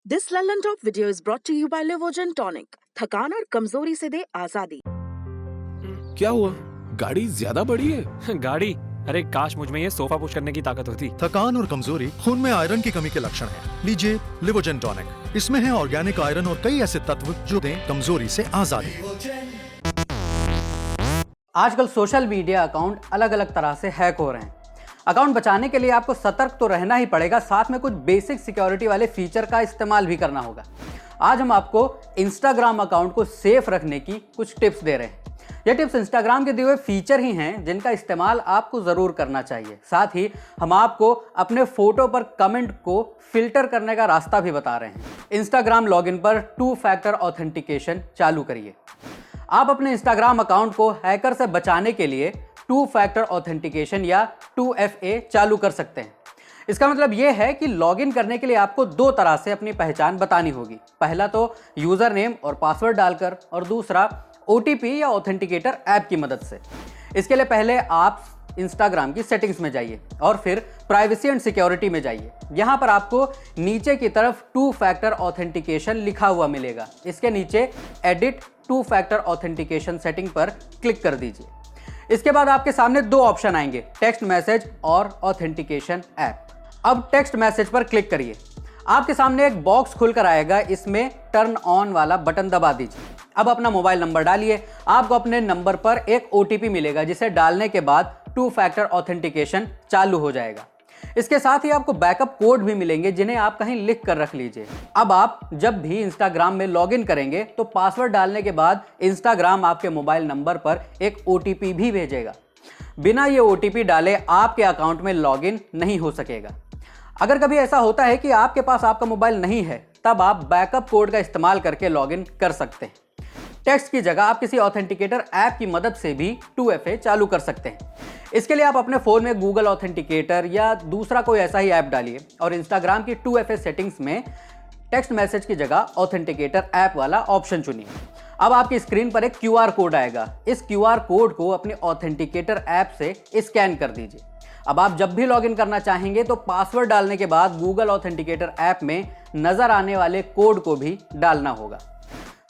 This Lallantop video is brought to you by Livogen tonic. थकान और कमजोरी से दे आजादी। क्या हुआ? गाड़ी ज्यादा बड़ी है। गाड़ी? अरे काश मुझ में ये सोफा पुश करने की ताकत होती। थकान और कमजोरी खून में आयरन की कमी के लक्षण हैं। लीजिए लिवोजन टॉनिक। इसमें है ऑर्गेनिक आयरन और कई ऐसे तत्व जो दें कमजोरी से आजादी। आजकल सोशल मीडिया अकाउंट अलग अलग तरह से हैक हो रहे हैं। अकाउंट बचाने के लिए आपको सतर्क तो रहना ही पड़ेगा, साथ में कुछ बेसिक सिक्योरिटी वाले फीचर का इस्तेमाल भी करना होगा। आज हम आपको इंस्टाग्राम अकाउंट को सेफ रखने की कुछ टिप्स दे रहे हैं। ये टिप्स इंस्टाग्राम के दिए हुए फीचर ही हैं जिनका इस्तेमाल आपको ज़रूर करना चाहिए। साथ ही हम आपको अपने फोटो पर कमेंट को फिल्टर करने का रास्ता भी बता रहे हैं। इंस्टाग्राम लॉगिन पर 2 फैक्टर ऑथेंटिकेशन चालू करिए। आप अपने इंस्टाग्राम अकाउंट को हैकर से बचाने के लिए 2 फैक्टर ऑथेंटिकेशन या 2FA चालू कर सकते हैं। इसका मतलब यह है कि लॉगिन करने के लिए आपको 2 तरह से अपनी पहचान बतानी होगी। पहला तो यूजर नेम और पासवर्ड डालकर, और दूसरा OTP या ऑथेंटिकेटर ऐप की मदद से। इसके लिए पहले आप इंस्टाग्राम की सेटिंग्स में जाइए और फिर प्राइवेसी एंड सिक्योरिटी में जाइए। यहाँ पर आपको नीचे की तरफ 2 फैक्टर ऑथेंटिकेशन लिखा हुआ मिलेगा। इसके नीचे एडिट 2 फैक्टर ऑथेंटिकेशन सेटिंग पर क्लिक कर दीजिए। इसके बाद आपके सामने 2 ऑप्शन आएंगे, टेक्स्ट मैसेज और ऑथेंटिकेशन ऐप। अब टेक्स्ट मैसेज पर क्लिक करिए। आपके सामने एक बॉक्स खुलकर आएगा, इसमें टर्न ऑन वाला बटन दबा दीजिए। अब अपना मोबाइल नंबर डालिए। आपको अपने नंबर पर एक OTP मिलेगा, जिसे डालने के बाद 2 फैक्टर ऑथेंटिकेशन चालू हो जाएगा। इसके साथ ही आपको बैकअप कोड भी मिलेंगे, जिन्हें आप कहीं लिख कर रख लीजिए। अब आप जब भी इंस्टाग्राम में लॉगिन करेंगे तो पासवर्ड डालने के बाद इंस्टाग्राम आपके मोबाइल नंबर पर एक OTP भी भेजेगा। बिना ये OTP डाले आपके अकाउंट में लॉगिन नहीं हो सकेगा। अगर कभी ऐसा होता है कि आपके पास आपका मोबाइल नहीं है, तब आप बैकअप कोड का इस्तेमाल करके लॉगिन कर सकते हैं। टेक्स्ट की जगह आप किसी ऑथेंटिकेटर ऐप की मदद से भी 2FA चालू कर सकते हैं। इसके लिए आप अपने फ़ोन में गूगल ऑथेंटिकेटर या दूसरा कोई ऐसा ही ऐप डालिए और इंस्टाग्राम की 2FA सेटिंग्स में टेक्स्ट मैसेज की जगह ऑथेंटिकेटर ऐप वाला ऑप्शन चुनिए। अब आपकी स्क्रीन पर एक QR कोड आएगा। इस QR कोड को अपने ऑथेंटिकेटर ऐप से स्कैन कर दीजिए। अब आप जब भी लॉगिन करना चाहेंगे तो पासवर्ड डालने के बाद गूगल ऑथेंटिकेटर ऐप में नजर आने वाले कोड को भी डालना होगा।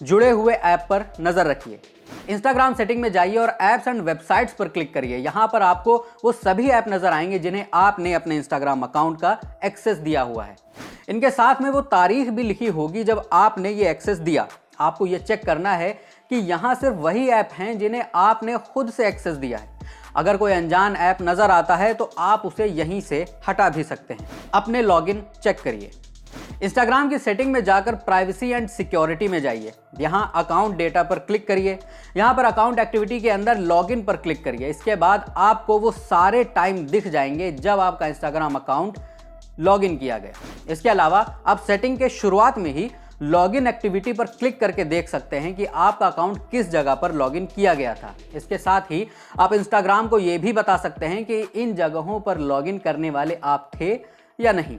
जुड़े हुए ऐप पर नजर रखिए। इंस्टाग्राम सेटिंग में जाइए और ऐप्स एंड वेबसाइट्स पर क्लिक करिए। यहाँ पर आपको वो सभी ऐप नजर आएंगे जिन्हें आपने अपने इंस्टाग्राम अकाउंट का एक्सेस दिया हुआ है। इनके साथ में वो तारीख भी लिखी होगी जब आपने ये एक्सेस दिया। आपको ये चेक करना है कि यहाँ सिर्फ वही ऐप हैं जिन्हें आपने खुद से एक्सेस दिया है। अगर कोई अनजान ऐप नजर आता है तो आप उसे यहीं से हटा भी सकते हैं। अपने लॉगिन चेक करिए। इंस्टाग्राम की सेटिंग में जाकर प्राइवेसी एंड सिक्योरिटी में जाइए। यहाँ अकाउंट डेटा पर क्लिक करिए। यहाँ पर अकाउंट एक्टिविटी के अंदर लॉगिन पर क्लिक करिए। इसके बाद आपको वो सारे टाइम दिख जाएंगे जब आपका इंस्टाग्राम अकाउंट लॉगिन किया गया। इसके अलावा आप सेटिंग के शुरुआत में ही लॉगिन एक्टिविटी पर क्लिक करके देख सकते हैं कि आपका अकाउंट किस जगह पर लॉगिन किया गया था। इसके साथ ही आप इंस्टाग्राम को ये भी बता सकते हैं कि इन जगहों पर लॉगिन करने वाले आप थे या नहीं।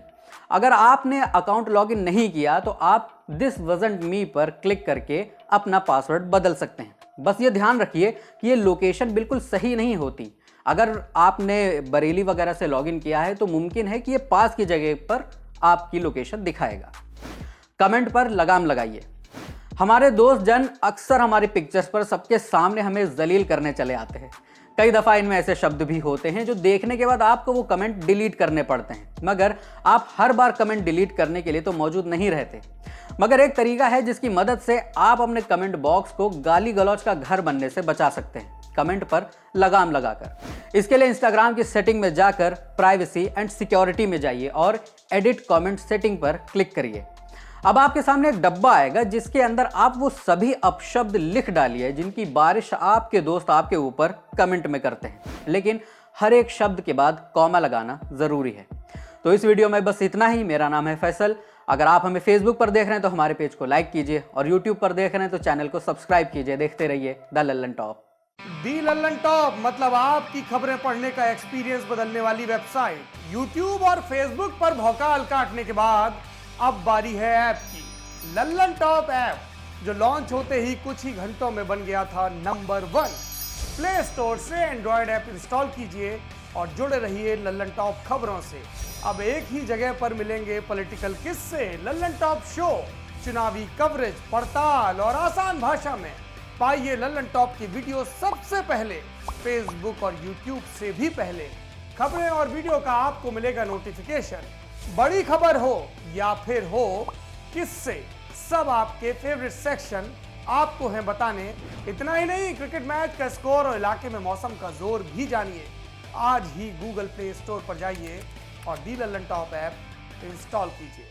अगर आपने अकाउंट लॉगिन नहीं किया तो आप दिस वजंट मी पर क्लिक करके अपना पासवर्ड बदल सकते हैं। बस ये ध्यान रखिए कि ये लोकेशन बिल्कुल सही नहीं होती। अगर आपने बरेली वगैरह से लॉगिन किया है तो मुमकिन है कि ये पास की जगह पर आपकी लोकेशन दिखाएगा। कमेंट पर लगाम लगाइए। हमारे दोस्त जन अक्सर हमारी पिक्चर्स पर सबके सामने हमें जलील करने चले आते हैं। कई दफ़ा इनमें ऐसे शब्द भी होते हैं जो देखने के बाद आपको वो कमेंट डिलीट करने पड़ते हैं, मगर आप हर बार कमेंट डिलीट करने के लिए तो मौजूद नहीं रहते। मगर एक तरीका है जिसकी मदद से आप अपने कमेंट बॉक्स को गाली गलौज का घर बनने से बचा सकते हैं, कमेंट पर लगाम लगाकर। इसके लिए इंस्टाग्राम की सेटिंग में जाकर प्राइवेसी एंड सिक्योरिटी में जाइए और एडिट कमेंट सेटिंग पर क्लिक करिए। अब आपके सामने एक डब्बा आएगा जिसके अंदर आप वो सभी अपशब्द लिख डालिए जिनकी बारिश आपके दोस्त आपके ऊपर कमेंट में करते हैं, लेकिन हर एक शब्द के बाद कॉमा लगाना जरूरी है। तो इस वीडियो में बस इतना ही। मेरा नाम है फैसल। अगर आप हमें फेसबुक पर देख रहे हैं तो हमारे पेज को लाइक कीजिए और यूट्यूब पर देख रहे हैं तो चैनल को सब्सक्राइब कीजिए। देखते रहिए the Lallan top. The Lallan top मतलब आपकी खबरें पढ़ने का एक्सपीरियंस बदलने वाली वेबसाइट। यूट्यूब और फेसबुक पर भौकाल काटने के बाद अब बारी है ऐप की। लल्लन टॉप ऐप जो लॉन्च होते ही कुछ ही घंटों में बन गया था नंबर 1। प्ले स्टोर से एंड्रॉयड ऐप इंस्टॉल कीजिए और जुड़े रहिए लल्लन टॉप खबरों से। अब एक ही जगह पर मिलेंगे पॉलिटिकल किस्से, लल्लन टॉप शो, चुनावी कवरेज, पड़ताल और आसान भाषा में। पाइए लल्लन टॉप की वीडियो सबसे पहले, फेसबुक और यूट्यूब से भी पहले। खबरें और वीडियो का आपको मिलेगा नोटिफिकेशन। बड़ी खबर हो या फिर हो किससे, सब आपके फेवरेट सेक्शन आपको हैं बताने। इतना ही नहीं, क्रिकेट मैच का स्कोर और इलाके में मौसम का जोर भी जानिए। आज ही गूगल प्ले स्टोर पर जाइए और दी लल्लन टॉप ऐप इंस्टॉल कीजिए।